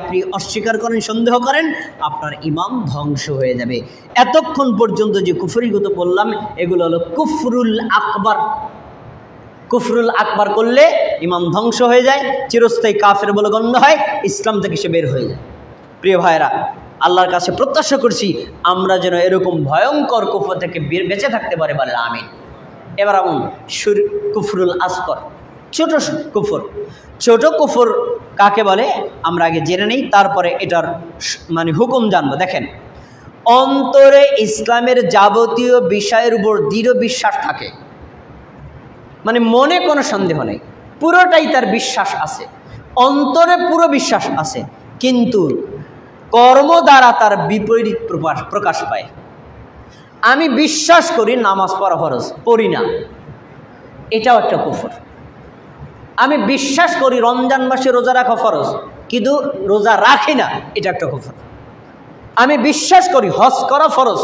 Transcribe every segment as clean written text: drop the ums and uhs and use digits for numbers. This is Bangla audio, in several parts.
আপনি অস্বীকার করেন, সন্দেহ করেন, আপনার ঈমান ধ্বংস হয়ে যাবে। এতক্ষণ পর্যন্ত যে কুফরিগত বললাম এগুলো হলো কুফরুল আকবার। কুফরুল আকবার করলে ঈমান ধ্বংস হয়ে যায়, চিরস্থায়ী কাফের বলে গণ্য হয়, ইসলাম থেকে সে বের হয়ে যায়। প্রিয় ভাইরা, আল্লাহর কাছে প্রত্যাশা করছি আমরা যেন এরকম ভয়ঙ্কর কুফর থেকে বেঁচে থাকতে পারে, বলে আমিন। এবার এমন কুফরুল আসগর, ছোট কুফর। ছোট কুফর কাকে বলে আমরা আগে জেনে নেই, তারপরে এটার হুকুম জানবো। দেখেন, অন্তরে ইসলামের যাবতীয় বিষয়ের উপর দৃঢ় বিশ্বাস থাকে, মনে কোনো সন্দেহ নেই, পুরোটাই তার বিশ্বাস আছে, অন্তরে পুরো বিশ্বাস আছে, কিন্তু কর্ম দ্বারা তার বিপরীত প্রকাশ পায়। আমি বিশ্বাস করি নামাজ পড়া ফরজ, পড়ি না, এটাও একটা কুফর। আমি বিশ্বাস করি রমজান মাসে রোজা রাখা ফরজ, কিন্তু রোজা রাখি না, এটা একটা কুফর। আমি বিশ্বাস করি হজ করা ফরজ,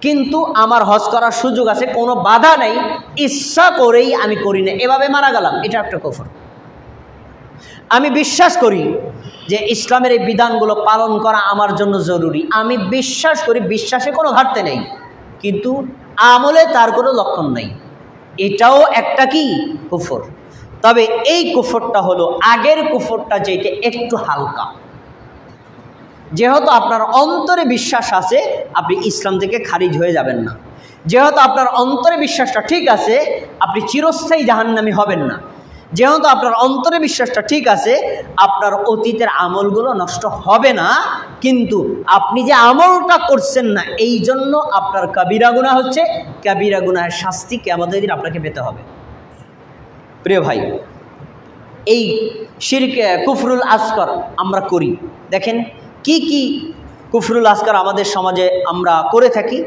কিন্তু আমার হজ করার সুযোগ আছে, কোনো বাধা নেই, ইচ্ছা করেই আমি করি না, এভাবে মারা গেলাম, এটা একটা কুফর। আমি বিশ্বাস করি যে ইসলামের এই বিধানগুলো পালন করা আমার জন্য জরুরি, আমি বিশ্বাস করি, বিশ্বাসে কোনো ঘাটতি নেই, কিন্তু আমলে তার কোনো লক্ষণ নেই, এটাও একটা কি কুফর। তবে এই কুফরটা হলো আগের কুফরটা, যেটা একটু হালকা। যেহেতু আপনার অন্তরে বিশ্বাস আছে, আপনি ইসলাম থেকে খারিজ হয়ে যাবেন না। যেহেতু আপনার অন্তরে বিশ্বাসটা ঠিক আছে, আপনি চিরস্থায়ী জাহান্নামী হবেন না। যেহেতু আপনার অন্তরে বিশ্বাসটা ঠিক আছে, আপনার অতীতের আমলগুলো নষ্ট হবে না, কিন্তু আপনি যে আমলটা করছেন না, এই জন্য আপনার কাবিরা গুনাহ হচ্ছে, কাবিরা গুনাহের শাস্তি কিয়ামতের দিন আপনাকে পেতে হবে। প্রিয় ভাই, এই শিরক কুফরুল আসগর আমরা করি। দেখেন কি কি কুফরুল আসগর আমাদের সমাজে আমরা করে থাকি।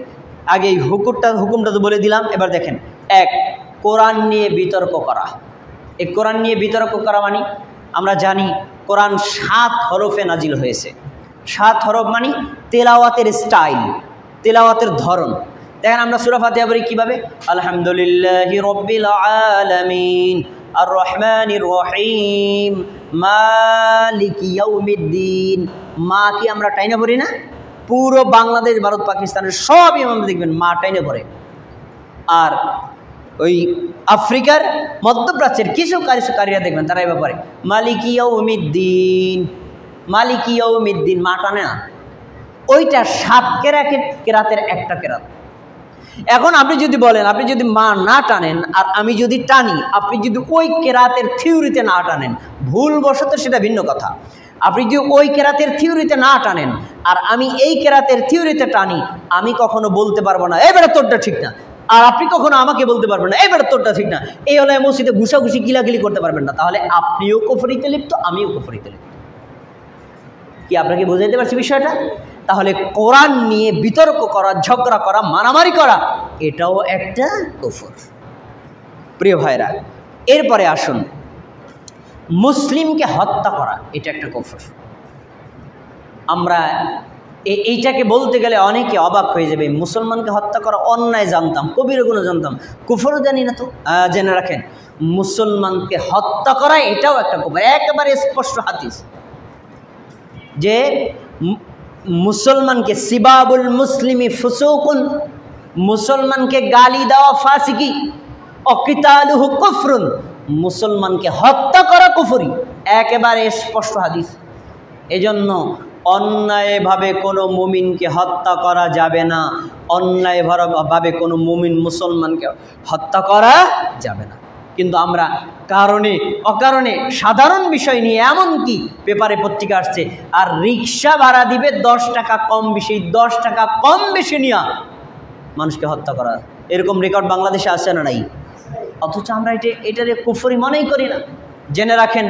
আগে এই হুকুমটা তো বলে দিলাম। এবার দেখেন, এক, কোরআন নিয়ে বিতর্ক করা। এই কোরআন নিয়ে বিতর্ক করা আমরা জানি কোরআন 7 হরফে নাজিল হয়েছে। 7 হরফ তেলাওয়াতের স্টাইল, তেলাওয়াতের ধরন। দেখেন আমরা সূরা ফাতিহা পড়ি কিভাবে, আলহামদুলিল্লাহি রাব্বিল আলামিন আর রহমানির রহিম মালিকি ইয়াউমিদ্দিন। মা কি আমরা টাইনা পড়ি না? পুরো বাংলাদেশ, ভারত, পাকিস্তানের সব ইমাম দেখবেন মা টাইনা পড়ে। আর ওই আফ্রিকার, মধ্যপ্রাচ্যের কিছু কারিরা দেখবেন তারা এবার পড়ে মালিকি ইয়াউমিদ্দিন, মালিকি ইয়াউমিদ্দিন, মা টানে না। ওইটা 7 কেরাতের একটা কেরাত। এখন আপনি যদি বলেন, আপনি যদি মা না টানেন আর আমি যদি টানি, আপনি যদি ওই কেরাতের থিওরিতে না টানেন, ভুলবশত সেটা ভিন্ন কথা। আপনি যদি ওই কেরাতের থিওরিতে না টানেন আর আমি এই কেরাতের থিওরিতে টানি, আমি কখনো বলতে পারবো না এবারে তোরটা ঠিক না, আর আপনি কখনো আমাকে বলতে পারবেন না এবারে তোরটা ঠিক না। এই হলে মসজিদে ঘুষাঘুষি গিলাগিলি করতে পারবেন না, তাহলে আপনিও কুফরিতে লিপ্ত, আমিও কুফরিতে লিপ্ত। কি আপনাকে বুঝাইতে পারছি বিষয়টা? তাহলে কোরআন নিয়ে বিতর্ক করা, ঝগড়া করা, মারামারি করা, এটাও একটা কুফর। প্রিয় ভাইরা, এরপরে আসুন, মুসলিমকে হত্যা করা, এটা একটা কুফর। আমরা এইটাকে বলতে গেলে অনেকে অবাক হয়ে যাবে, মুসলমানকে হত্যা করা অন্যায় জানতাম, কবিরা গুনাহ জানতাম, কুফরও জানি না তো। জেনে রাখেন, মুসলমানকে হত্যা করা এটাও একটা কুফর। একেবারে স্পষ্ট হাদিস যে মুসলমানকে সিবাবুল মুসলিমি ফুসুকুন, মুসলমানকে গালি দেওয়া ফাসিকি, অকিতালুহু কুফরুন, মুসলমানকে হত্যা করা কুফরি, একেবারে স্পষ্ট হাদিস। এজন্য অন্যায়ভাবে কোনো মুমিনকে হত্যা করা যাবে না, অন্যায়ভাবে কোনো মুমিন মুসলমানকে হত্যা করা যাবে না। কিন্তু আমরা কারণে অকারণে সাধারণ বিষয় নিয়ে, এমনকি পেপারে পত্রিকা আসছে, আর রিক্সা ভাড়া দিবে 10 টাকা কম বেশি, 10 টাকা কম বেশি নিয়ে মানুষকে হত্যা করা, এরকম রেকর্ড বাংলাদেশে আছে না নাই? অথচ আমরা এটারে কুফরি মনেই করি না। জেনে রাখেন,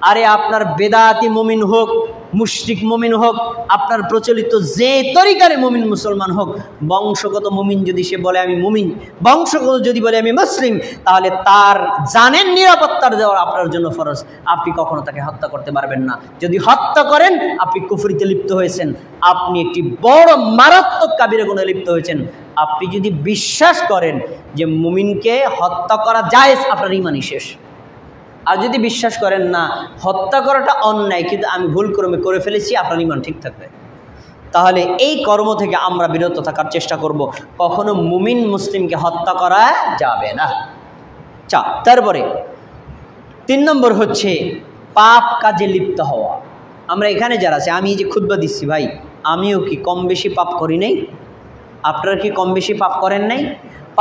আরে আপনার বেদাতি মুমিন হোক, মুশরিক মুমিন হোক, আপনার প্রচলিত যে তরিকারে মুমিন মুসলমান হোক, বংশগত মুমিন যদি সে বলে আমি মুমিন, বংশগত যদি বলে আমি মুসলিম, তাহলে তার জানের নিরাপত্তার দেওয়া আপনার জন্য ফরজ। আপনি কখনো তাকে হত্যা করতে পারবেন না। যদি হত্যা করেন, আপনি কুফরিতে লিপ্ত হয়েছেন, আপনি একটি বড় মারাত্মক কাবিরা গুনাহে লিপ্ত হয়েছেন। আপনি যদি বিশ্বাস করেন যে মুমিনকে হত্যা করা জায়েজ, আপনার ঈমানই শেষ। আর যদি বিশ্বাস করেন না হত্যা করাটা অন্যায় কিন্তু আমি ভুলক্রমে করে ফেলেছি, আপনার ঈমান ঠিক থাকবে। তাহলে এই কর্ম থেকে আমরা বিরত থাকার চেষ্টা করব। কখনো মুমিন মুসলিমকে হত্যা করা যাবে না। তারপরে 3 নম্বর হচ্ছে পাপ কাজে লিপ্ত হওয়া। আমরা এখানে যারা আছে, আমি যে খুতবা দিচ্ছি ভাই, আমিও কি কম বেশি পাপ করি নাই? আপনারা কি কম বেশি পাপ করেন নাই?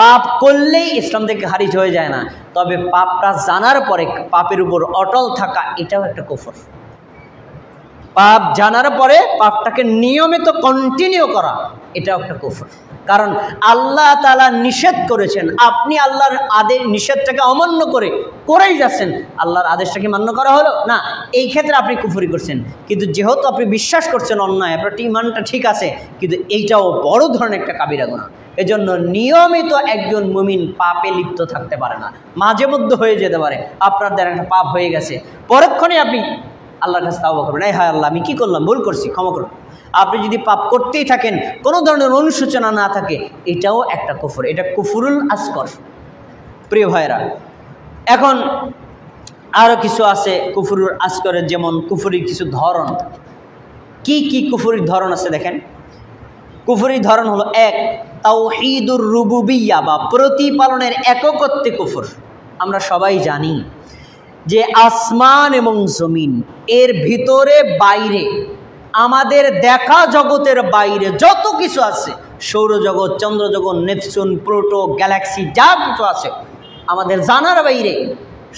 পাপ করলেই ইসলাম থেকে খারিজ হয়ে যায় না, তবে পাপটা জানার পরে পাপের উপর অটল থাকা এটাও একটা কুফর। পাপ জানার পরে পাপটাকে নিয়মিত কন্টিনিউ করা এটাও একটা কুফর। কারণ আল্লাহ তাআলা নিষেধ করেছেন, আপনি আল্লাহর আদেশ নিষেধটাকে অমান্য করেই যাচ্ছেন, আল্লাহর আদেশটাকে মান্য করা হলো না, এই ক্ষেত্রে আপনি কুফরি করছেন। কিন্তু যেহেতু আপনি বিশ্বাস করছেন অন্যায়, আপনার ঈমানটা ঠিক আছে, কিন্তু এইটাও বড় ধরনের একটা কাবিরা গুনাহ। এজন্য নিয়মিত একজন মুমিন পাপে লিপ্ত থাকতে পারে না, মাঝে মধ্যে হয়ে যেতে পারে আপনার দ্বারা একটা পাপ হয়ে গেছে, পরক্ষণে আপনি আল্লাহর কাছে তাওবা করবেন, এই হায় আল্লাহ আমি কি করলাম, ভুল করছি, ক্ষমা করুন। আপনি যদি পাপ করতেই থাকেন, কোনো ধরনের অনুশোচনা না থাকে, এটাও একটা কুফর, এটা কুফরুল আসগর। প্রিয় ভাইরা, এখন আরও কিছু আছে কুফরুল আসগরের, যেমন কুফরির কিছু ধরন। কি কি কুফরির ধরন আছে দেখেন। কুফরির ধরন হলো 1 তাওহীদুর রুবুবিয়্যাহ বা প্রতিপালনের একত্বে কুফর। আমরা সবাই জানি যে আসমান এবং জমিন এর ভিতরে বাইরে, আমাদের দেখা জগতের বাইরে যত কিছু আছে, সৌরজগৎ, চন্দ্রজগৎ, নেপচুন, প্লুটো, গ্যালাক্সি, যা কিছু আছে আমাদের জানার বাইরে,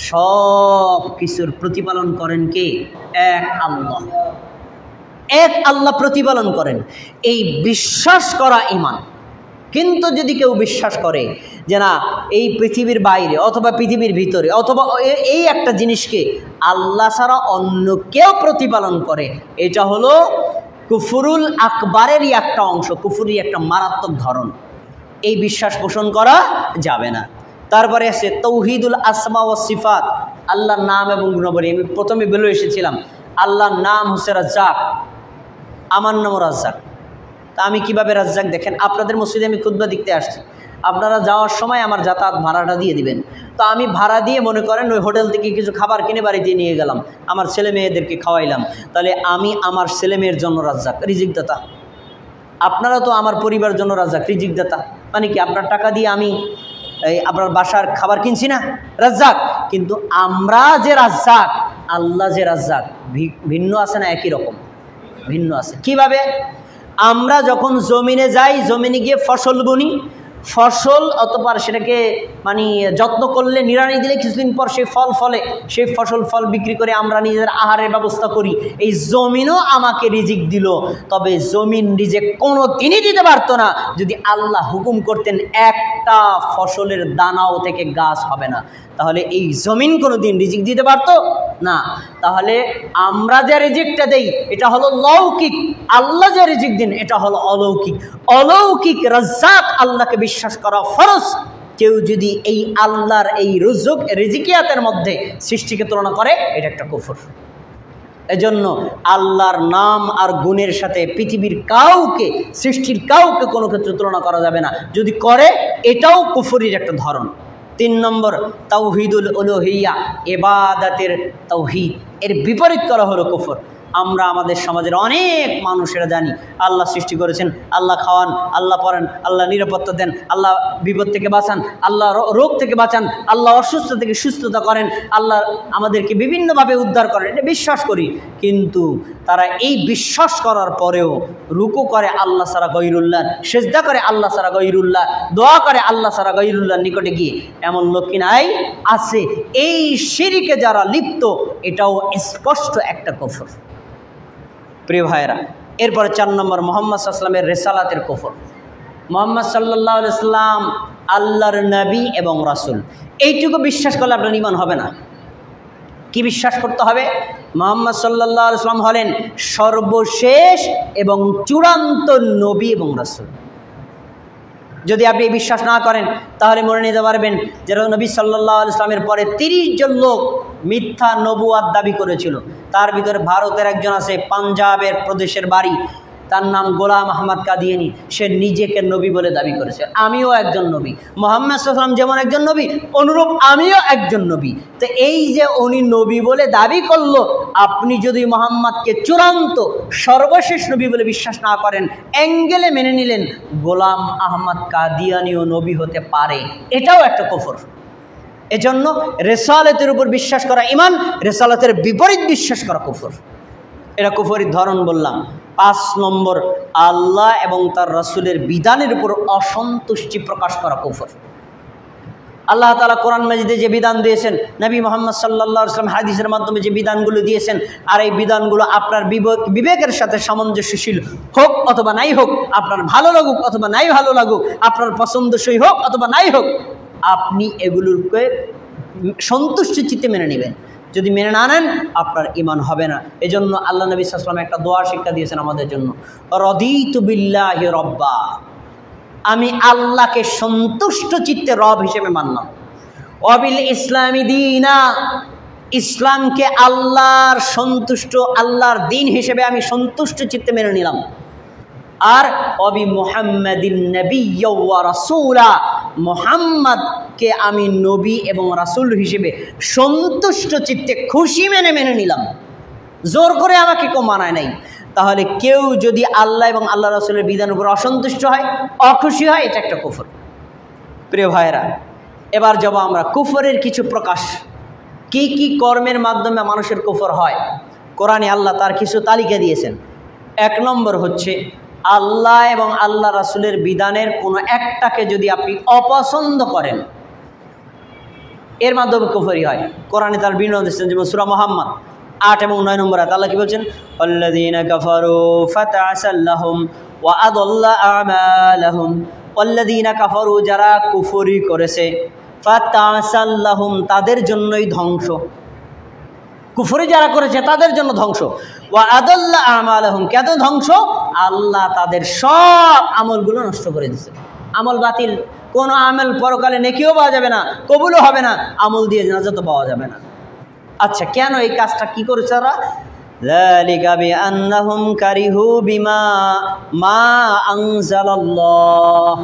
সব কিছুর প্রতিপালন করেন কে? এক আল্লাহ। এক আল্লাহ প্রতিপালন করেন, এই বিশ্বাস করা ঈমান। কিন্তু যদি কেউ বিশ্বাস করে যে না, এই পৃথিবীর বাইরে অথবা পৃথিবীর ভিতরে অথবা এই একটা জিনিসকে আল্লাহ ছাড়া অন্য কেউ প্রতিপালন করে, এটা হলো কুফরুল আকবারেরই একটা অংশ, কুফুরি একটা মারাত্মক ধরন। এই বিশ্বাস পোষণ করা যাবে না। তারপরে আছে তাওহীদুল আসমা ওয়াস সিফাত, আল্লাহর নাম এবং গুণাবলী। আমি প্রথমে বলে এসেছিলাম আল্লাহর নাম হচ্ছে রাজ্জাক, আমার নাম রাজ্জাক। তা আমি কিভাবে রাজ্জাক দেখেন, আপনাদের মসজিদে আমি খুতবা দিতে আসছি, আপনারা যাওয়ার সময় আমার যাতায়াত ভাড়াটা দিয়ে দিবেন। তো আমি ভাড়া দিয়ে মনে করেন ওই হোটেল থেকে কিছু খাবার কিনে বাড়িতে নিয়ে গেলাম, আমার ছেলে মেয়েদেরকে খাওয়াইলাম, তাহলে আমি আমার ছেলে মেয়ের জন্য রাজ্জাক, রিজিক দাতা। আপনারা তো আমার পরিবারের জন্য রাজ্জাক, রিজিক দাতা। মানে কি, আপনার টাকা দিয়ে আমি আপনার বাসার খাবার কিনছি না, রাজ্জাক। কিন্তু আমরা যে রাজ্জাক, আল্লাহ যে রাজ্জাক, ভিন্ন আছে না? একই রকম, ভিন্ন আছে। কিভাবে? আমরা যখন জমিনে যাই, জমিনে গিয়ে ফসল বুনি, ফসল অতপর সেটাকে মানে যত্ন করলে, নিড়ানি দিলে কিছুদিন পর সেই ফল ফলে, সেই ফল বিক্রি করে আমরা নিজেদের আহারের ব্যবস্থা করি। এই জমিনও আমাকে রিজিক দিল, তবে জমিন রিজিক কোনো দিনই দিতে পারতো না যদি আল্লাহ হুকুম করতেন একটা ফসলের দানাও থেকে গাছ হবে না। তাহলে এই জমিন কোনো দিন রিজিক দিতে পারতো না। তাহলে আমরা যে রিজিকটা দেই এটা হলো লৌকিক, আল্লাহ যে রিজিক দিন এটা হলো অলৌকিক। অলৌকিক রাজ্জাক আল্লাহকে বিশ্বাস করা ফরজ। কেউ যদি এই আল্লাহর এই রিজিকিয়াতের মধ্যে সৃষ্টিকে তুলনা করে, এটা একটা কুফর। এজন্য আল্লাহর নাম আর গুণের সাথে পৃথিবীর কাউকে, সৃষ্টির কাউকে কোনো ক্ষেত্রে তুলনা করা যাবে না। যদি করে, এটাও কুফরির একটা ধরন। 3 নম্বর তাওহীদুল উলুহিয়্যাহ, ইবাদতের তাওহীদ, এর বিপরীত করা হলো কুফর। আমরা আমাদের সমাজের অনেক মানুষেরা জানি আল্লাহ সৃষ্টি করেছেন, আল্লাহ খাওয়ান, আল্লাহ পড়েন, আল্লাহ নিরাপত্তা দেন, আল্লাহ বিপদ থেকে বাঁচান, আল্লাহ রোগ থেকে বাঁচান, আল্লাহ অসুস্থ থেকে সুস্থতা করেন, আল্লাহ আমাদেরকে বিভিন্নভাবে উদ্ধার করেন, এটা বিশ্বাস করি। কিন্তু তারা এই বিশ্বাস করার পরেও রুকু করে আল্লাহ ছাড়া গয়রুল্লাহ, সেজদা করে আল্লাহ ছাড়া গয়রুল্লাহ, দোয়া করে আল্লাহ ছাড়া গয়রুল্লাহর নিকটে গিয়ে, এমন লোক কি নাই? আছে। এই শিরকে যারা লিপ্ত, এটাও স্পষ্ট একটা কুফর। প্রিয় ভাইরা, এরপরে 4 নম্বর মুহাম্মদ সাল্লাল্লাহু আলাইহি ওয়াসাল্লামের রিসালাতের কুফর। মুহাম্মদ সাল্লাল্লাহু আলাইহি ওয়াসাল্লাম আল্লাহর নবী এবং রাসূল, এইটুকু বিশ্বাস করলে আপনার ঈমান হবে না। কি বিশ্বাস করতে হবে? মুহাম্মদ সাল্লাল্লাহু আলাইহি ওয়াসাল্লাম হলেন সর্বশেষ এবং চূড়ান্ত নবী এবং রাসূল। যদি আপনি এই বিশ্বাস না করেন, তাহলে মনে নিতে পারবেন যে নবী সাল্লাল্লাহু আলাইহি ওয়াসাল্লামের পরে 30 জন লোক মিথ্যা নবুয়াত দাবি করেছিল। তার ভিতরে ভারতের একজন আছে, পাঞ্জাবের প্রদেশের বাড়ি, তার নাম গোলাম আহমদ কাদিয়ানী। সে নিজেকে নবী বলে দাবি করেছে। আমিও একজন নবী, মুহাম্মদ সাল্লাল্লাহু আলাইহি ওয়াসাল্লাম যেমন একজন নবী, অনুরূপ আমিও একজন নবী। তো এই যে উনি নবী বলে দাবি করলো, আপনি যদি মুহাম্মদকে চূড়ান্ত সর্বশেষ নবী বলে বিশ্বাস না করেন, অ্যাঙ্গেলে মেনে নিলেন, গোলাম আহমদ কাদিয়ানীও নবী হতে পারে, এটাও একটা কুফর। এজন্য রিসালাতের উপর বিশ্বাস করা ঈমান, রিসালাতের বিপরীত বিশ্বাস করা কুফর। এটা কুফরের ধরন বললাম। 5 নম্বর, আল্লাহ এবং তার রাসূলের বিধানের উপর অসন্তুষ্টি প্রকাশ করা কুফর। আল্লাহ তাআলা কোরআন মাজিদে যে বিধান দিয়েছেন, নবী মুহাম্মদ সাল্লাল্লাহু আলাইহি ওয়াসাল্লাম হাদিসের মাধ্যমে যে বিধানগুলো দিয়েছেন, আর এই বিধানগুলো আপনার বিবেকের সাথে সামঞ্জস্যশীল হোক অথবা নাই হোক, আপনার ভালো লাগুক অথবা নাই ভালো লাগুক, আপনার পছন্দসই হোক অথবা নাই হোক, আপনি এগুলোকে সন্তুষ্ট চিত্তে মেনে নেবেন। যদি মেনে না নেন, আপনার ঈমান হবে না। এজন্য আল্লাহ নবী সাল্লাল্লাহু আলাইহি ওয়াসাল্লাম একটা দোয়া শিক্ষা দিয়েছেন আমাদের জন্য, রাদিতু বিল্লাহি রাব্বা, আমি আল্লাহকে সন্তুষ্ট চিত্তে রব হিসেবে মানলাম। ওয়াবিল ইসলামি দীনা, ইসলামকে আল্লাহর সন্তুষ্ট, আল্লাহর দিন হিসেবে আমি সন্তুষ্ট চিত্তে মেনে নিলাম। আর অবি মুহাম্মাদিন নাবিয়্যা ওয়া রাসূলা, মুহাম্মদকে আমি নবী এবং রাসূল হিসেবে সন্তুষ্ট চিত্তে খুশি মেনে নিলাম। জোর করে আমাকে কেউ মানায় নাই। তাহলে কেউ যদি আল্লাহ এবং আল্লাহ রাসূলের বিধানের উপর অসন্তুষ্ট হয়, অখুশি হয়, এটা একটা কুফর। প্রিয় ভাইয়েরা, এবার যাব আমরা কুফরের কিছু প্রকাশ। কি কি কর্মের মাধ্যমে মানুষের কুফর হয়, কোরআনে আল্লাহ তার কিছু তালিকা দিয়েছেন। 1 নম্বর হচ্ছে, আল্লাহ এবং আল্লাহ রাসূলের বিধানের কোনো একটাকে যদি আপনি অপছন্দ করেন, এর মাধ্যমে কুফরি হয়। কোরআনে তার বিধান দিয়েছেন, যেমন সূরা মুহাম্মদ 8 এবং 9 নম্বর আয়াত আল্লাহ কি বলছেন, আল্লাযীনা কাফারু ফাতাসাল্লাহুম ওয়া আদাল্লা আমালাহুম, আল্লাযীনা কাফারু, যারা কুফরি করেছে, ফাতাসাল্লাহুম, তাদের জন্যই ধ্বংস। কুফরি যারা করেছে তাদের জন্য ধ্বংস। ওয়া আদাল্লা আমালাহুম, কেন ধ্বংস? আল্লাহ তাদের সব আমলগুলো নষ্ট করে দিয়েছে। আমল বাতিল, কোনো আমল পরকালে নেকিও পাওয়া যাবে না, কবুলও হবে না, আমল দিয়ে জান্নাতও পাওয়া যাবে না। আচ্ছা, কেন এই কাজটা কি করেছে তারা? যালিকা বিআন্নাহুম কারিহু বিমা মা আনজালাল্লাহ।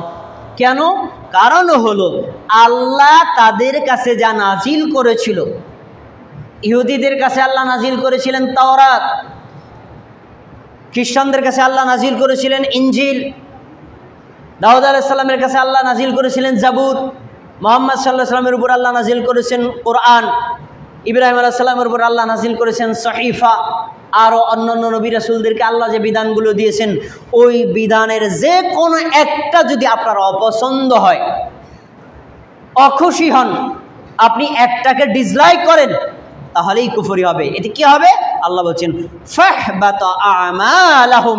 কেন? কারণ হলো আল্লাহ তাদের কাছে যা নাজিল করেছিল, ইহুদিদের কাছে আল্লাহ নাজিল করেছিলেন তাওরাত, খ্রিস্টানদের কাছে আল্লাহ নাজিল করেছিলেন ইনজিল, দাউদ আলাইহিস সালামের কাছে আল্লাহ নাজিল করেছিলেন জাবুর, মুহাম্মদ সাল্লাল্লাহু আলাইহি ওয়াসাল্লামের উপর আল্লাহ নাজিল করেছেন কোরআন, ইব্রাহিম আলাইহিস সালামের উপর আল্লাহ নাজিল করেছেন সহিফা। আরও অন্যান্য নবী রাসূলদেরকে আল্লাহ যে বিধানগুলো দিয়েছেন, ওই বিধানের যে কোনো একটা যদি আপনার অপছন্দ হয়, অখুশি হন, আপনি একটাকে ডিসলাইক করেন, তাহলেই কুফরি হবে। এতে কি হবে? আল্লাহ বলছেন ফাহবাতা আমালাহুম,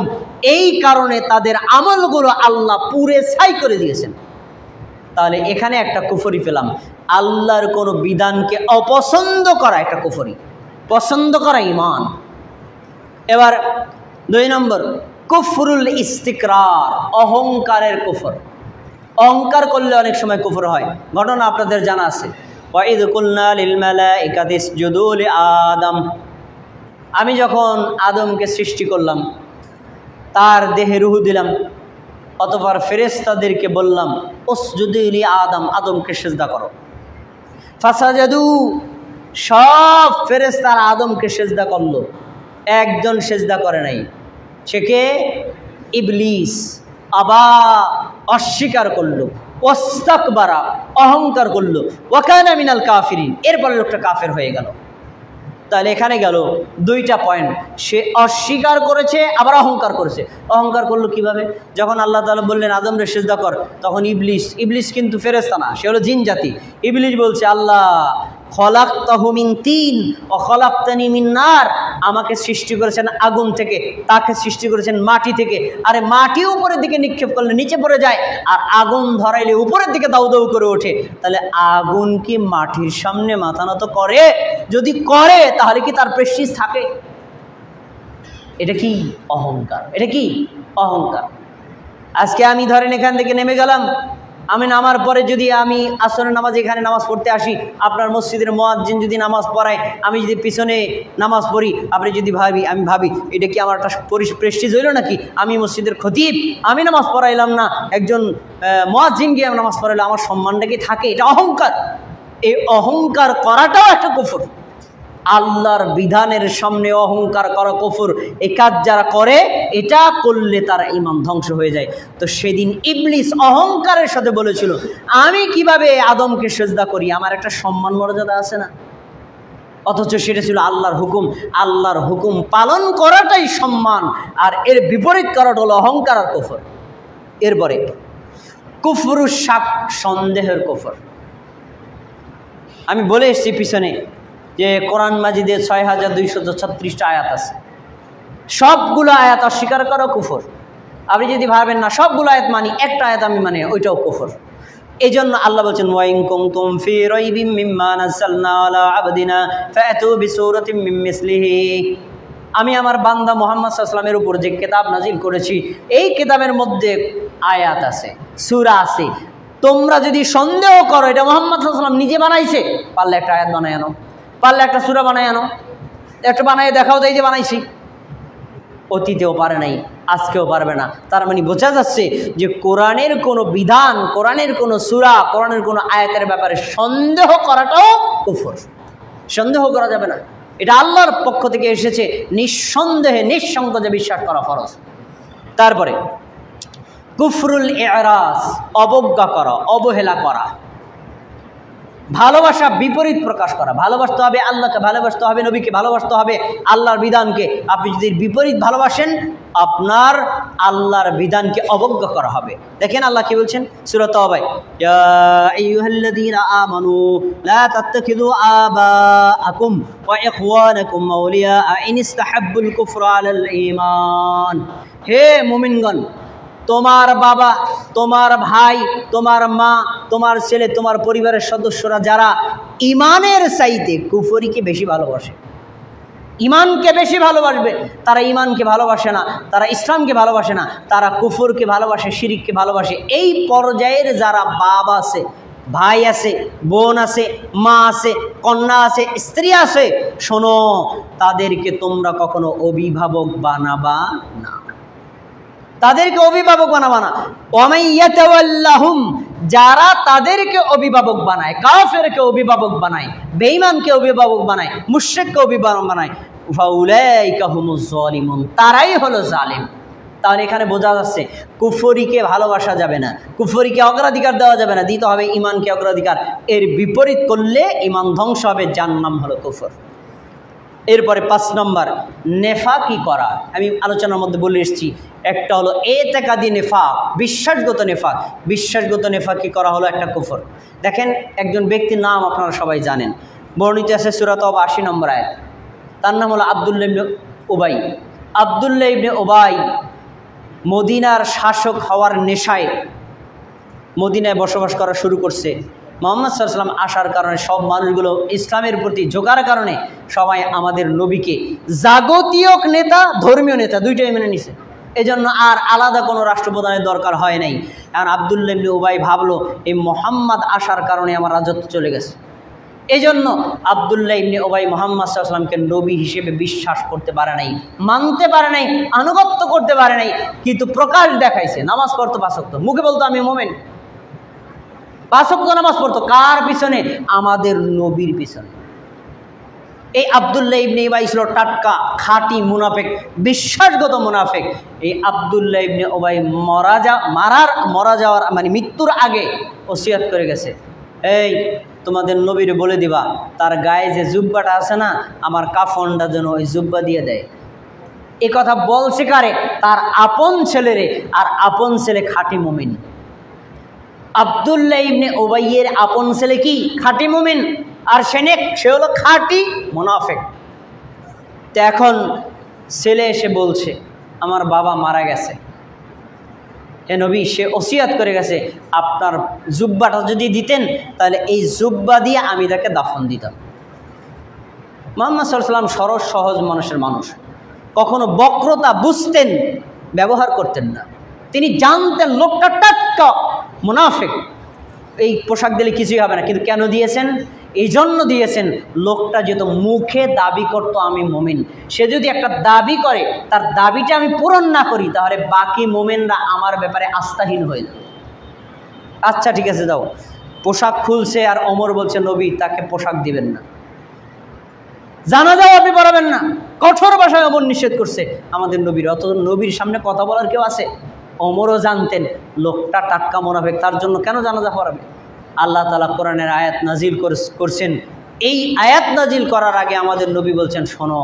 এই কারণে তাদের আমলগুলো আল্লাহ পুড়ে ছাই করে দিয়েছেন। তাহলে এখানে একটা কুফরি পেলাম, আল্লাহর কোনো বিধানকে অপছন্দ করা একটা কুফরি, পছন্দ করা ঈমান। এবার 2 নম্বর, কুফরুল ইস্তিকরার, অহংকারের কুফর। অহংকার করলে অনেক সময় কুফর হয়। ঘটনা আপনাদের জানা আছে, ওয়াইদ কুলনা লিল মালাইকাতি ইসজুদু লিআদম, আমি যখন আদমকে সৃষ্টি করলাম, তার দেহে রূহ দিলাম, অতঃপর ফেরেশতাদেরকে বললাম উসজুদু লিআদম, আদমকে সিজদা করো। ফাসাজাদু, সব ফেরেশতারা আদমকে সিজদা করলো, একজন সিজদা করে নাই। সে কে? ইবলিস। আবা, অস্বীকার করলো, ওয়াস্তাকবারা, অহংকার করলো, ওয়া কানা মিনাল কাফিরিন, এরপরে লোকটা কাফের হয়ে গেল। তাহলে এখানে গেল 2টা পয়েন্ট, সে অস্বীকার করেছে আবার অহংকার করেছে। অহংকার করলো কিভাবে? যখন আল্লাহ তাআলা বললেন আদমরে সিজদা কর, তখন ইবলিস কিন্তু ফেরেশতা না, সে হলো জিন জাতি। ইবলিস বলছে, আল্লাহ খলাকতাহু মিন তিন ওয়া খলাকতানি মিন নার, আমাকে সৃষ্টি করেছেন আগুন থেকে, তাকে সৃষ্টি করেছেন মাটি থেকে। আরে মাটি উপরের দিকে নিক্ষেপ করলে নিচে পড়ে যায়, আর আগুন ধরাইলে উপরের দিকে দাউ দাউ করে ওঠে। তাহলে আগুন কি মাটির সামনে মাথা নত করে? যদি করে তাহলে কি তার প্রেস্টিজ থাকে? এটা কি? অহংকার। এটা কি? অহংকার। আজকে আমি ধরেন এখান থেকে নেমে গেলাম, আমি নামার পরে যদি আমি আসরের নামাজ এখানে নামাজ পড়তে আসি, আপনার মসজিদের মুয়াজ্জিন যদি নামাজ পড়ায়, আমি যদি পিছনে নামাজ পড়ি, আপনি যদি আমি ভাবি এটা কি আমার একটা প্রেস্টিজ হইল নাকি? আমি মসজিদের খতিব, আমি নামাজ পড়াইলাম না, একজন মুয়াজ্জিন গিয়ে আমি নামাজ পড়াইলে আমার সম্মানটা কি থাকে? এটা অহংকার। এই অহংকার করাটাও একটা কুফর। আল্লাহর বিধানের সামনে অহংকার করা কুফর। এই কাজ যারা করে, এটা করলে তার ঈমান ধ্বংস হয়ে যায়। তো সেদিন ইবলিস অহংকারের সাথে বলেছিল, আমি কিভাবে আদমকে সিজদা করি, আমার একটা সম্মান মর্যাদা আছে না? অথচ সেটা ছিল আল্লাহর হুকুম। আল্লাহর হুকুম পালন করাটাই সম্মান, আর এর বিপরীত করাটা হলো অহংকার আর কুফর। এরপরে কুফরুশ শাক, সন্দেহের কুফর। আমি বলে এসেছি পিছনে যে কোরআন মাজিদে ৬,২৩৬টা আয়াত আছে, সবগুলো আয়াত অস্বীকার করা কুফর। আপনি যদি ভাবেন না সবগুলো আয়াত মানি, একটা আয়াত আমি মানি, ওইটাও কুফর। এই জন্য আল্লাহ বলছেন, ওয়াইন কুনতুম ফি রাইবিম মিম্মা নাযালনা আলা আবদিনা ফাতু বিসূরাতিম মিন মিসলিহি। আমি আমার বান্দা মুহাম্মদ সাল্লাল্লাহু আলাইহি ওয়াসাল্লামের উপর যে কিতাব নাজিল করেছি, এই কিতাবের মধ্যে আয়াত আছে, সূরা আছে। তোমরা যদি সন্দেহ করো এটা মুহাম্মদ সাল্লাল্লাহু আলাইহি ওয়াসাল্লাম নিজে বানাইছে, পারলে একটা আয়াত বানায় আনো, পারলে একটা সূরা বানায় আনো, একটা বানায় দেখাও তো এই যে বানাইছি। অতীতেও পারে নাই, আজকেও পারবে না। তার মানে বোঝা যাচ্ছে যে কোরআনের কোনো বিধান, কোরআনের কোনো সূরা, কোরআনের কোনো আয়াতের ব্যাপারে সন্দেহ করাটাও কুফর। সন্দেহ করা যাবে না, এটা আল্লাহর পক্ষ থেকে এসেছে, নিঃসন্দেহে নিঃসংকোচে বিশ্বাস করা ফরজ। তারপরে কুফরুল ইরাস, অবজ্ঞা করা, অবহেলা করা, ভালোবাসা বিপরীত প্রকাশ করা। ভালোবাসতে হবে আল্লাহকে, ভালোবাসতে হবে নবীকে, ভালোবাসতে হবে আল্লাহর বিধানকে। আপনি যদি বিপরীত ভালোবাসেন, আপনার আল্লাহর বিধানকে অবজ্ঞা করা হবে। দেখেন আল্লাহ কি বলছেন সূরা তাওবা, ইয়া আইয়ুহাল্লাযীনা আমানু লা তাত্তাখিযু আবাআকুম ওয়া ইখওয়ানাকুম আউলিয়া ইন ইসতাহাব্বুল কুফরা আলাল ঈমান। হে মুমিনগণ, তোমার বাবা, তোমার ভাই, তোমার মা, তোমার ছেলে, তোমার পরিবারের সদস্যরা যারা ইমানের চাইতে কুফরিকে বেশি ভালোবাসে, ইমানকে বেশি ভালোবাসবে, তারা ইমানকে ভালোবাসে না, তারা ইসলামকে ভালোবাসে না, তারা কুফরকে ভালোবাসে, শিরিককে ভালোবাসে। এই পর্যায়ের যারা বাবা আছে, ভাই আছে, বোন আছে, মা আছে, কন্যা আছে, স্ত্রী আছে, শোনো, তাদেরকে তোমরা কখনো অভিভাবক বানাবা না, তাদেরকে অভিভাবক বানাবা না। ওয়ামাইয়াতাওয়াল্লাহুম, যারা তাদেরকে অভিভাবক বানায়, কাফেরকে অভিভাবক বানায়, বেঈমানকে অভিভাবক বানায়, মুশরিককে অভিভাবক বানায়, ফাউলাইকা হুমুজ জালিমুন, তারাই হলো জালিম। তাহলে এখানে বোঝা যাচ্ছে কুফরিকে ভালোবাসা যাবে না, কুফরিকে অগ্রাধিকার দেওয়া যাবে না, দিতে হবে ইমানকে অগ্রাধিকার। এর বিপরীত করলে ইমান ধ্বংস হবে, যার নাম হলো কুফর। এরপরে ৫ নম্বর নেফাকি করা। আমি আলোচনার মধ্যে বলে এসেছি, একটা হলো এতেকাদি নেফাক, বিশ্বাসগত নেফাক। বিশ্বাসগত নেফাকি করা হলো একটা কুফর। দেখেন, একজন ব্যক্তির নাম আপনারা সবাই জানেন, বর্ণিত আছে সূরা তাওবা ৮০ নম্বর আয়াত। তার নাম হলো আব্দুল্লাহ ইবনে উবাই। আব্দুল্লাহ ইবনে উবাই মদিনার শাসক হওয়ার নেশায় মদিনায় বসবাস করা শুরু করছে। মুহাম্মদ সাল্লাল্লাহু আলাইহি ওয়াসাল্লাম আসার কারণে সব মানুষগুলো ইসলামের প্রতি ঝোঁকার কারণে সবাই আমাদের নবীকে জাগতিক নেতা, ধর্মীয় নেতা দুইটাই মেনে নিছে। এজন্য আর আলাদা কোনো রাষ্ট্রপ্রধানের দরকার হয় নাই। কারণ আব্দুল্লাহ ইবনে উবাই ভাবলো, এই মুহাম্মদ আসার কারণে আমার রাজত্ব চলে গেছে। এজন্য আব্দুল্লাহ ইবনে উবাই মুহাম্মদ সাল্লাল্লাহু আলাইহি ওয়াসাল্লামকে নবী হিসেবে বিশ্বাস করতে পারে নাই, মানতে পারে নাই, আনুগত্য করতে পারে নাই, কিন্তু প্রকাশ দেখাইছে। নামাজ পড়তো ৫ ওয়াক্ত, মুখে বলতো আমি মুমিন, ৫ ওয়াক্ত নামাজ পড়তো। কার পিছনে? আমাদের নবীর পিছনে। এই আব্দুল্লাহ ইবনে উবাই ছিল টাটকা খাঁটি মুনাফিক, বিশ্বাসগত মুনাফিক। এই আব্দুল্লাহ ইবনে উবাই মারা যাওয়ার মানে মৃত্যুর আগে ওসিয়ত করে গেছে, এই তোমাদের নবীর বলে দিবা তার গায়ে যে জুব্বাটা আছে না, আমার কাফনটা যেন ওই জুব্বা দিয়ে দেয়। এ কথা বলছে কারে? তার আপন ছেলেরে, আর আপন ছেলে খাঁটি মুমিন। আব্দুল্লাহ ইবনে উবাইয়ের আপন ছেলে কি? খাঁটি মুমিন। আর সে হলো খাঁটি মুনাফিক। তো এখন ছেলে এসে বলছে, আমার বাবা মারা গেছে, হে নবী, সে ওসিয়াত করে গেছে আপনার জুব্বাটা যদি দিতেন তাহলে এই জুব্বা দিয়ে আমি তাকে দাফন দিতাম। মুহাম্মদ সাল্লাল্লাহু আলাইহি ওয়াসাল্লাম সরল সহজ মানুষের মানুষ, কখনো বক্রতা বুঝতেন, ব্যবহার করতেন না। তিনি জানতেন লোকটা টাটকা মুনাফিক, এই পোশাক দিলে কিছুই হবে না, কিন্তু কেন দিয়েছেন? এই জন্য দিয়েছেন লোকটা যেহেতু মুখে দাবি করতো আমি মুমিন, সে যদি একটা দাবি করে তার দাবিটা আমি পূরণ না করি তাহলে বাকি মুমিনরা আমার ব্যাপারে আস্থাহীন হয়ে যাবে। আচ্ছা ঠিক আছে দাও, পোশাক খুলছে আর ওমর বলছে নবী তাকে পোশাক দিবেন না, জানাজাও আপনি পড়াবেন না, কঠোর ভাষায় ওমর নিষেধ করছে আমাদের নবীর। অত নবীর সামনে কথা বলার কেউ আছে? ওমরও জানতেন লোকটা টাটকা মুনাফিক, তার জন্য কেন জানাজা পড়াবে? আল্লাহ তাআলা কোরআনের আয়াত নাজিল করছেন। এই আয়াত নাজিল করার আগে আমাদের নবী বলছেন শোনো,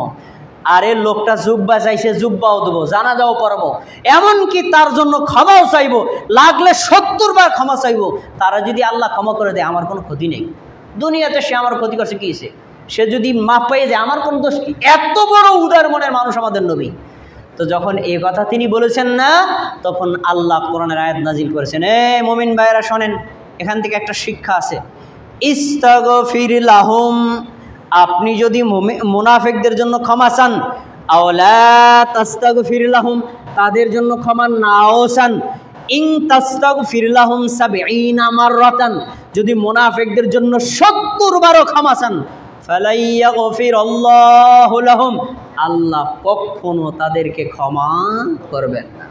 আরে লোকটা জুব্বা চাইছে জুব্বাও দেবো, জানাজাও পড়াবো, এমনকি তার জন্য ক্ষমাও চাইবো, লাগলে 70 বার ক্ষমা চাইবো। তারা যদি আল্লাহ ক্ষমা করে দেয় আমার কোনো ক্ষতি নেই, দুনিয়াতে সে আমার ক্ষতি করছে কি সে যদি মাপ পেয়ে যায় আমার কোনো দোষ কি? এত বড় উদার মনের মানুষ আমাদের নবী। তো যখন এই কথা তিনি বলেছেন না, তখন আল্লাহ কোরআনের আয়াত নাজিল করেছেন। মুমিন ভাইয়েরা শোনেন, এখান থেকে একটা শিক্ষা আছে। ইস্তাগফির লাহুম, আপনি যদি মুনাফিকদের জন্য ক্ষমা চান, আওলা তাস্তাগফির লাহুম, তাদের জন্য ক্ষমা নাও চান, ইন তাস্তাগফির লাহুম 70 মাররাতান, যদি মুনাফিকদের জন্য 70 বারও ক্ষমা চান, ফালাইয়াগফিরাল্লাহু লাহুম, আল্লাহ কখনো তাদেরকে ক্ষমা করবেন না।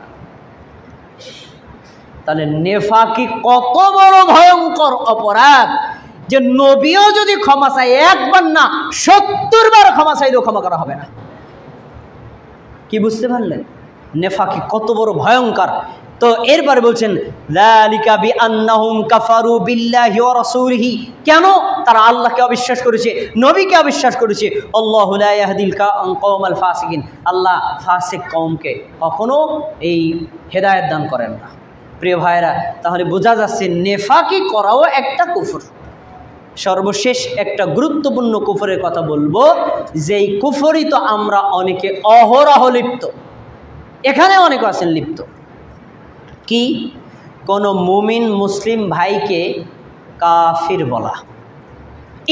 তাহলে নেফাকি কত বড় ভয়ঙ্কর অপরাধ যে নবীও যদি ক্ষমা চায় একবার না 70 বার ক্ষমা চাইলেও ক্ষমা করা হবে না। কি বুঝতে পারলেন নেফাকি কত বড় ভয়ঙ্কর? তো এরপরে বলছেন যালিকা বিআন্নাহুম কাফারু বিল্লাহি ওয়া রাসূলিহি, কেন? তারা আল্লাহকে অবিশ্বাস করেছে, নবীকে অবিশ্বাস করেছে। আল্লাহু লা ইয়াহদিল কওমাল ফাসিকিন, আল্লাহ ফাসিক কওমকে কখনো এই হেদায়েত দান করেন না। প্রিয় ভাইরা, তাহলে বোঝা যাচ্ছে নেফাকি করাও একটা কুফর। সর্বশেষ একটা গুরুত্বপূর্ণ কুফরের কথা বলবো, যেই কুফরই তো আমরা অনেকে অহরহ লিপ্ত, এখানে অনেকে আছেন লিপ্ত। কি? কোনো মুমিন মুসলিম ভাইকে কাফির বলা,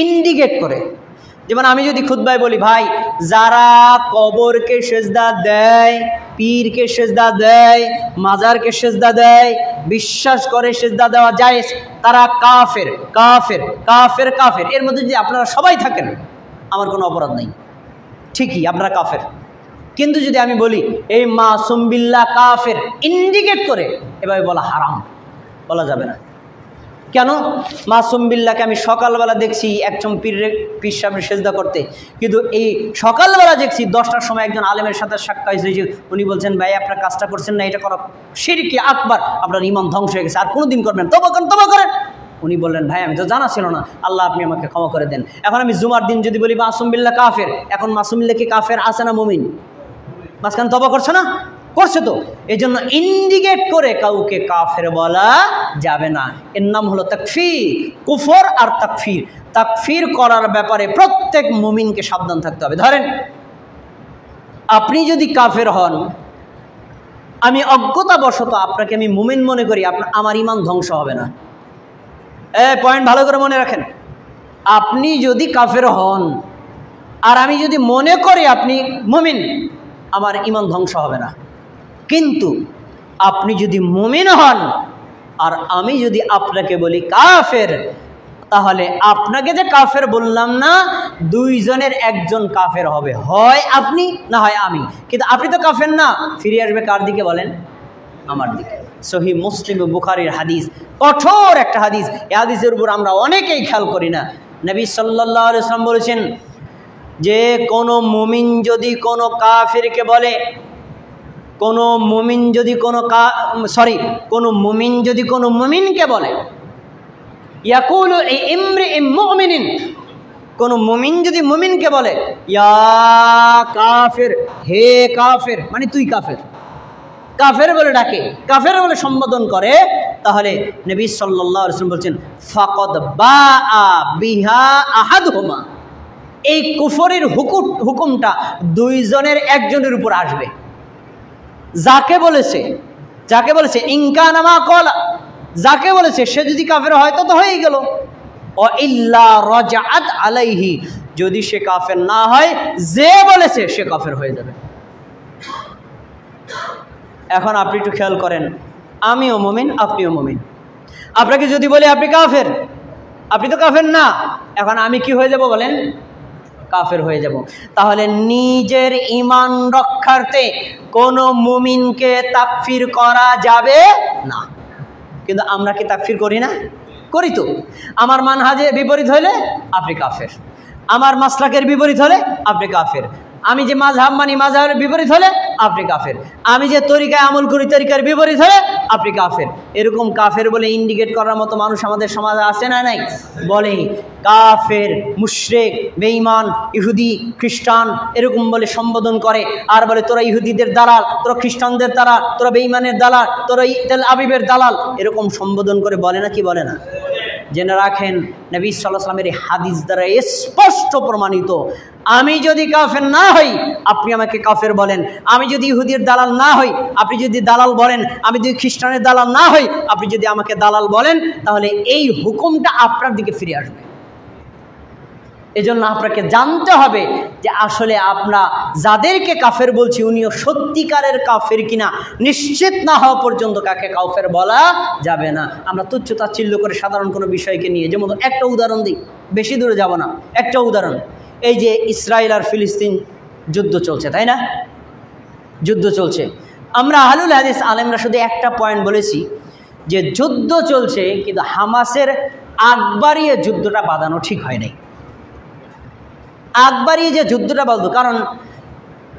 ইন্ডিকেট করে। যেমন আমি যদি খুতবায় বলি, ভাই যারা কবরকে সেজদা দেয়, পীরকে সেজদা দেয়, মাজারকে সেজদা দেয়, বিশ্বাস করে সেজদা দেওয়া যায়, তারা কাফের কাফের কাফের কাফের। এর মধ্যে যদি আপনারা সবাই থাকেন আমার কোনো অপরাধ নেই, ঠিকই আপনারা কাফের। কিন্তু যদি আমি বলি এই মাসুম বিল্লাহ কাফের, ইন্ডিকেট করে, এভাবে বলা হারাম, বলা যাবে না। কেন? মাসুম বিল্লাহকে আমি সকালবেলা দেখছি একজন পীর সাহেবের সেজদা করতে, কিন্তু এই সকালবেলা দেখছি 10টার সময় একজন আলেমের সাথে সাক্ষাৎ হয়েছে, উনি বলছেন ভাই আপনার কাজটা করছেন না, এটা করা শিরকি আকবার, আপনার ইমান ধ্বংস হয়ে গেছে, আর কোনোদিন করবেন, তওবা করেন তওবা করেন। উনি বললেন ভাই আমি তো জানা ছিল না, আল্লাহ আপনি আমাকে ক্ষমা করে দেন। এখন আমি জুমার দিন যদি বলি মাসুম বিল্লাহ কাফের, এখন মাসুম বিল্লাহ কি কাফের আছে না মুমিন? মাঝখানে তওবা করছে না? করছে তো। এই জন্য ইন্ডিকেট করে কাউকে কাফের বলা যাবে না। এর নাম হলো তাকফীর, কুফর আর তাকফীর। তাকফীর করার ব্যাপারে প্রত্যেক মুমিনকে সাবধান থাকতে হবে। ধরেন আপনি যদি কাফের হন, আমি অজ্ঞতাবশত আপনাকে আমি মুমিন মনে করি, আমার ঈমান ধ্বংস হবে না। পয়েন্ট ভালো করে মনে রাখেন। আপনি যদি কাফের হন আর আমি যদি মনে করি আপনি মুমিন, আমার ঈমান ধ্বংস হবে না। কিন্তু আপনি যদি মুমিন হন আর আমি যদি আপনাকে বলি কাফের, তাহলে আপনাকে যে কাফের বললাম না, দুইজনের একজন কাফের হবে, হয় আপনি না হয় আমি। কিন্তু আপনি তো কাফের না, ফিরে আসবে কার দিকে বলেন? আমার দিকে। সহিহ মুসলিম ও বুখারীর হাদিস, কঠোর একটা হাদিস। এই হাদিসের উপর আমরা অনেকেই খেয়াল করি না। নবী সাল্লাল্লাহু আলাইহি ওয়াসাল্লাম বলেছেন যে কোনো মুমিন যদি কোনো কাফিরকে বলে, কোনো মুমিন যদি কোনো মুমিনকে বলে, ইয়াকুলু ইমরিইম মুমিনিন, কোনো মুমিন যদি মুমিনকে বলে ইয়া কাফির, হে কাফির, মানে তুই কাফের, কাফের বলে ডাকে, কাফের বলে সম্বোধন করে, তাহলে নবী সাল্লাল্লাহু আলাইহি ওয়াসাল্লাম বলছেন ফাকাদ বাআ বিহা আহাদুহুমা, এই কুফরের হুকুমটা দুইজনের একজনের উপর আসবে। যাকে বলেছে ইনকানামা কলা, যাকে বলেছে সে যদি কাফের হয় তো হয়েই গেল। ও ইল্লা রাজাআত আলাইহি, যদি সে কাফের না হয়, যে বলেছে সে কাফের হয়ে যাবে। এখন আপনি একটু খেয়াল করেন, আমিও মুমিন আপনিও মুমিন, আপনাকে যদি বলি আপনি কাফের, আপনি তো কাফের না, এখন আমি কি হয়ে যাব বলেন? কাফের হয়ে যাব। তাহলে নিজের ঈমান রক্ষার্থে কোনো মুমিনকে তাকফির করা যাবে না। কিন্তু আমরা কি তাকফির করি না? করি তো। আমার মানহাজে বিপরীত হলে আপনি কাফের, আমার মাসলাকের বিপরীত হলে আপনি কাফের, আমি যে মাযহাব মানি মাযহাবের বিপরীত হলে আপনি কাফের, আমি যে তরিকায় আমল করি তরিকার বিপরীত হলে আপনি কাফের। এরকম কাফের বলে ইন্ডিকেট করার মতো মানুষ আমাদের সমাজে আছে না নাই? বলে কাফের, মুশরিক, বেঈমান, ইহুদি, খ্রিস্টান এরকম বলে সম্বোধন করে, আর বলে তোরা ইহুদিদের দালাল, তোরা খ্রিস্টানদের দালাল, তোরা বেঈমানের দালাল, তোরা তেল আবিবের দালাল, এরকম সম্বোধন করে বলে না কি বলে না? জেনে রাখেন নবী সাল্লাল্লাহু আলাইহি ওয়াসাল্লামের হাদিস দ্বারা স্পষ্ট প্রমাণিত, আমি যদি কাফের না হই আপনি আমাকে কাফের বলেন, আমি যদি ইহুদির দালাল না হই আপনি যদি দালাল বলেন, আমি যদি খ্রিস্টানের দালাল না হই আপনি যদি আমাকে দালাল বলেন, তাহলে এই হুকুমটা আপনার দিকে ফিরে আসবে। এজন্য আপনাকে জানতে হবে যে আসলে আমরা যাদেরকে কাফের বলছি উনিও সত্যিকারের কাফের কিনা নিশ্চিত না হওয়া পর্যন্ত কাকে কাফের বলা যাবে না। আমরা তুচ্ছ তাচ্ছিল্য করে সাধারণ কোনো বিষয়কে নিয়ে, যেমন একটা উদাহরণ দিই, বেশি দূরে যাব না, একটা উদাহরণ, এই যে ইসরায়েল আর ফিলিস্তিন যুদ্ধ চলছে, তাই না? যুদ্ধ চলছে, আমরা আহলুল হাদিস আলেমরা শুধু একটা পয়েন্ট বলেছি যে যুদ্ধ চলছে, কিন্তু হামাসের আগ বাড়িয়ে যুদ্ধটা বাঁধানো ঠিক হয় নাই। আগ বাড়িয়ে যে যুদ্ধটা বাঁধলো, কারণ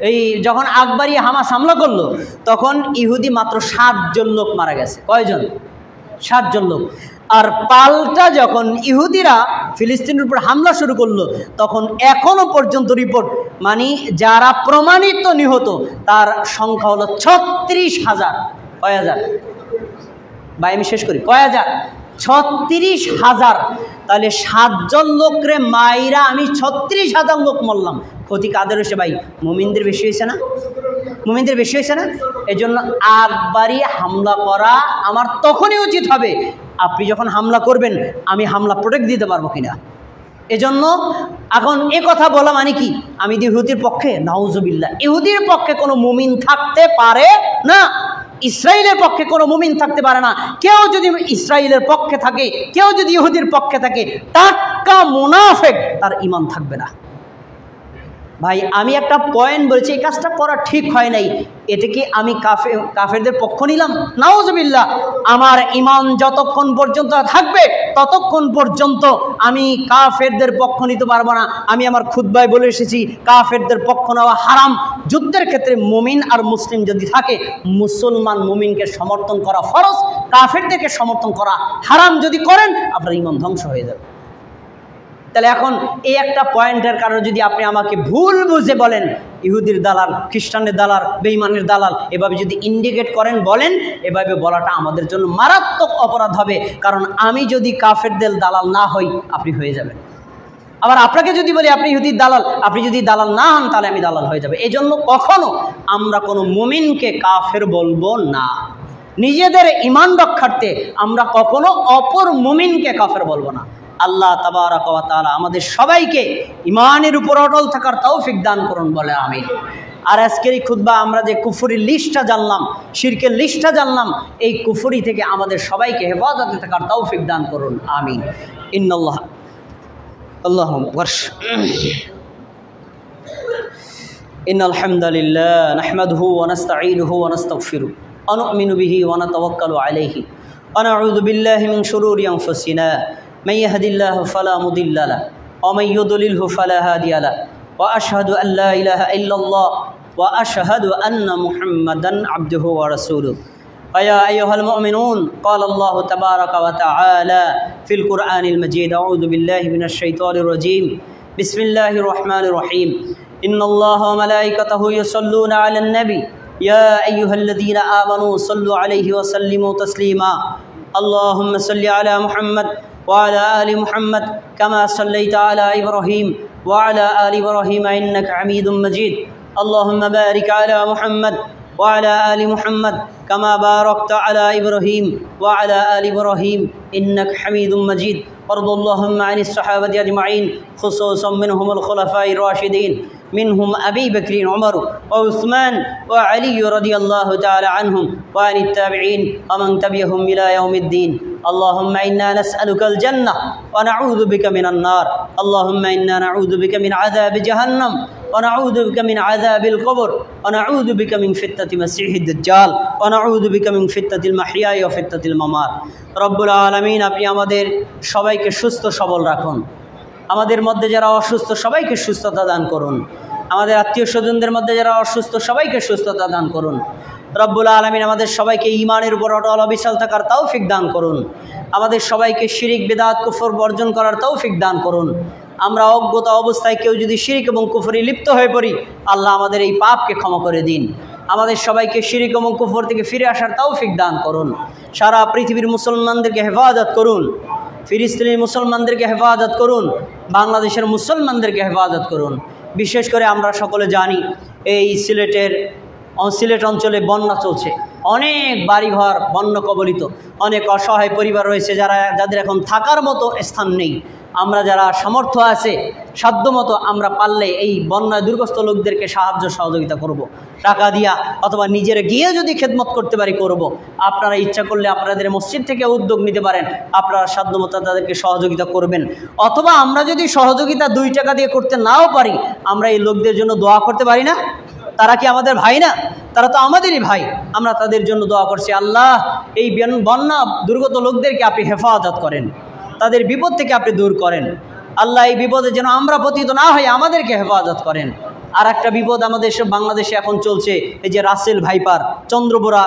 এই যখন আগ বাড়িয়ে হামাস হামলা করলো তখন ইহুদি মাত্র 7 জন লোক মারা গেছে। কয়জন? 7 জন লোক। আর পাল্টা যখন ইহুদিরা ফিলিস্তিনের উপর হামলা শুরু করলো তখন এখনো পর্যন্ত রিপোর্ট, মানে যারা প্রমাণিত নিহত তার সংখ্যা হলো 36,000। কয় হাজার ভাই? আমি শেষ করি, কয় হাজার? 36,000। তাহলে 7 জন লোকরে মাইরা আমি 36,000 লোক মরলাম। ক্ষতি কাদের হয়েছে ভাই? মুমিনদের বেশি হয়েছে না? মুমিনদের বেশি হয়েছে না? এই জন্য আগ বাড়িয়ে হামলা করা আমার তখনই উচিত হবে আপনি যখন হামলা করবেন আমি হামলা প্রোটেক্ট দিতে পারবো কিনা। এজন্য এখন এ কথা বলা মানে কি, আমি ইহুদির পক্ষে? নাউজুবিল্লাহ, ইহুদির পক্ষে কোনো মুমিন থাকতে পারে না, ইসরায়েলের পক্ষে কোনো মুমিন থাকতে পারে না। কেউ যদি ইসরায়েলের পক্ষে থাকে, কেউ যদি ইহুদির পক্ষে থাকে, টাটকা মুনাফিক, তার ঈমান থাকবে না। ভাই আমি একটা পয়েন্ট বলছি, এই কাজটা করা ঠিক হয় নাই, এটা কি আমি কাফেরদের পক্ষ নিলাম? নাউজুবিল্লাহ, আমার ঈমান যতক্ষণ পর্যন্ত থাকবে ততক্ষণ পর্যন্ত আমি কাফেরদের পক্ষ নিতে পারবো না। আমি আমার খুতবায় বলে এসেছি কাফেরদের পক্ষ নেওয়া হারাম। যুদ্ধের ক্ষেত্রে মুমিন আর মুসলিম যদি থাকে, মুসলমান মুমিনকে সমর্থন করা ফরজ, কাফেরদেরকে সমর্থন করা হারাম। যদি করেন আপনার ঈমান ধ্বংস হয়ে যাবে। তাহলে এখন এই একটা পয়েন্টের কারণে যদি আপনি আমাকে ভুল বুঝে বলেন ইহুদির দালাল, খ্রিস্টানের দালাল, বেঈমানের দালাল, এভাবে যদি ইন্ডিকেট করেন বলেন, এভাবে বলাটা আমাদের জন্য মারাত্মক অপরাধ হবে। কারণ আমি যদি কাফেরদের দালাল না হই আপনি হয়ে যাবেন। আবার আপনাকে যদি বলি আপনি ইহুদির দালাল, আপনি যদি দালাল না হন তাহলে আমি দালাল হয়ে যাবে। এই জন্য কখনো আমরা কোনো মুমিনকে কাফের বলবো না। নিজেদের ঈমান রক্ষার্থে আমরা কখনো অপর মুমিনকে কাফের বলবো না। আল্লাহ তাবারাক ওয়া তাআলা আমাদের সবাইকে ঈমানের উপর অটল থাকার তৌফিক দান করুন, বলে আমিন। আর আজকের এই খুতবা আমরা যে কুফরির লিস্টটা জানলাম, শিরকের লিস্টটা জানলাম, এই কুফরি থেকে আমাদের সবাইকে হেফাজতে থাকার তৌফিক দান করুন, আমিন। ইন্নাল্লাহ আল্লাহুম্মা ওয়ারশ ইন্নাল হামদালিল্লাহ নাহমাদুহু ওয়া নাস্তাঈনুহু ওয়া নাস্তাগফিরুহু ওয়া নু'মিনু বিহি ওয়া নাতাওয়াক্কালু আলাইহি ওয়া নাউযু বিল্লাহি মিন শুরুরি আনফুসিনা من يهد الله فلا مضل له ومن يضلله فلا هادي له وأشهد أن لا إله إلا الله وأشهد أن محمدا عبده ورسوله فيا أيها المؤمنون قال الله تبارك وتعالى في القرآن المجيد أعوذ بالله من الشيطان الرجيم بسم الله الرحمن الرحيم إن الله وملائكته يصلون على النبي يا أيها الذين آمنوا صلوا عليه وسلموا تسليما اللهم صل على محمد وعلى آل محمد كما صليت على إبراهيم وعلى آل إبراهيم إنك حميد مجيد اللهم بارك على محمد وعلى آل محمد كما باركت على إبراهيم وعلى آل إبراهيم إنك حميد مجيد وارض اللهم عن الصحابة أجمعين خصوصا منهم الخلفاء الراشدين منهم أبي بكر عمر وعثمان وعلي رضي الله تعالى عنهم وعن التابعين ومن تبعهم إلى يوم الدين আল্লাহুম্মা ইন্না নাসআলুকাল জান্নাহ ওয়া নাউযু বিকা মিনান নার আল্লাহুম্মা ইন্না নাউযু বিকা মিন আযাবি জাহান্নাম ওয়া নাউযু বিকা মিন আযাবিল কবর ওয়া নাউযু বিকা মিন ফিতনাতি মাসিহিদ দাজ্জাল ওয়া নাউযু বিকা মিন ফিতনাতিল মাহইয়া ওয়া ফিতনাতিল মামাত। রব্বুল আলামিন, আপনি আমাদের সবাইকে সুস্থ সবল রাখুন। আমাদের মধ্যে যারা অসুস্থ সবাইকে সুস্থতা দান করুন। আমাদের আত্মীয় স্বজনদের মধ্যে যারা অসুস্থ সবাইকে সুস্থতা দান করুন। রব্বুল আলামিন আমাদের সবাইকে ঈমানের উপর অটল অবিচল থাকার তৌফিক দান করুন। আমাদের সবাইকে শিরিক বিদআত কুফর বর্জন করার তৌফিক দান করুন। আমরা অজ্ঞত অবস্থায় কেউ যদি শিরিক এবং কুফরে লিপ্ত হয়ে পড়ি, আল্লাহ আমাদের এই পাপকে ক্ষমা করে দিন। আমাদের সবাইকে শিরিক এবং কুফর থেকে ফিরে আসার তৌফিক দান করুন। সারা পৃথিবীর মুসলমানদেরকে হেফাজত করুন। ফিলিস্তিনের মুসলমানদেরকে হেফাজত করুন। বাংলাদেশের মুসলমানদেরকে হেফাজত করুন। বিশেষ করে আমরা সকলে জানি এই সিলেট অঞ্চলে বন্যা চলছে। অনেক বাড়িঘর বন্যা কবলিত, অনেক অসহায় পরিবার রয়েছে যাদের এখন থাকার মতো স্থান নেই। আমরা যারা সামর্থ্য আছে সাধ্যমতো আমরা পারলে এই বন্যায় দুর্গত লোকদেরকে সাহায্য সহযোগিতা করব। টাকা দিয়া অথবা নিজেরা গিয়ে যদি খেদমত করতে পারি করব। আপনারা ইচ্ছা করলে আপনাদের মসজিদ থেকে উদ্যোগ নিতে পারেন, আপনারা সাধ্যমতো তাদেরকে সহযোগিতা করবেন। অথবা আমরা যদি সহযোগিতা 2 টাকা দিয়ে করতে নাও পারি, আমরা এই লোকদের জন্য দোয়া করতে পারি না? তারা কি আমাদের ভাই না? তারা তো আমাদেরই ভাই। আমরা তাদের জন্য দোয়া করছি, আল্লাহ এই বন্যা দুর্গত লোকদেরকে আপনি হেফাজত করেন, তাদের বিপদ থেকে আপনি দূর করেন। আল্লাহ এই বিপদে যেন আমরা পতিত না হই, আমাদেরকে হেফাজত করেন। আর একটা বিপদ আমাদের বাংলাদেশে এখন চলছে, এই যে রাসেল ভাইপার চন্দ্রবোরা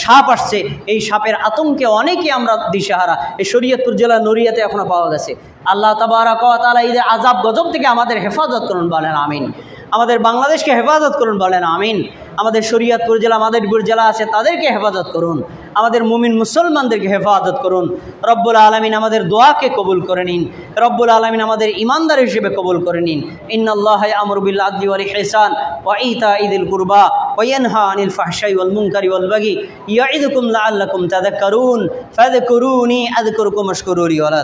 সাপ আসছে। এই সাপের আতঙ্কে অনেকে আমরা দিশেহারা। এই শরীয়তপুর জেলার নড়িয়াতে এখনো পাওয়া গেছে। আল্লাহ তাবারাক ওয়া তাআলা এই যে আযাব গজব থেকে আমাদের হেফাজত করুন, বলেন আমিন। আমাদের বাংলাদেশকে হেফাজত করুন, বলেন আমিন। আমাদের শরীয়তপুর জেলা, মাদারীপুর জেলা আছে, তাদেরকে হেফাজত করুন। আমাদের মুমিন মুসলমানদেরকে হেফাজত করুন। রব্বুল আলামিন আমাদের দোয়াকে কবুল করে নিন। রব্বুল আলামিন আমাদের ঈমানদার হিসেবে কবুল করে নিন। ইন্নাল্লাহা ইয়া'মুরু বিল আদলি ওয়াল ইহসান ওয়া ইতাইযিল কুরবা ওয়া ইয়ানহা আনিল ফাহশাই ওয়াল মুনকারি ওয়াল বাগি ইয়া'iদুকুম লাআল্লাকুম তাযাক্কারুন ফাযকুরুনি আযকুরকুম ওয়াশকুরু লি ওয়া লা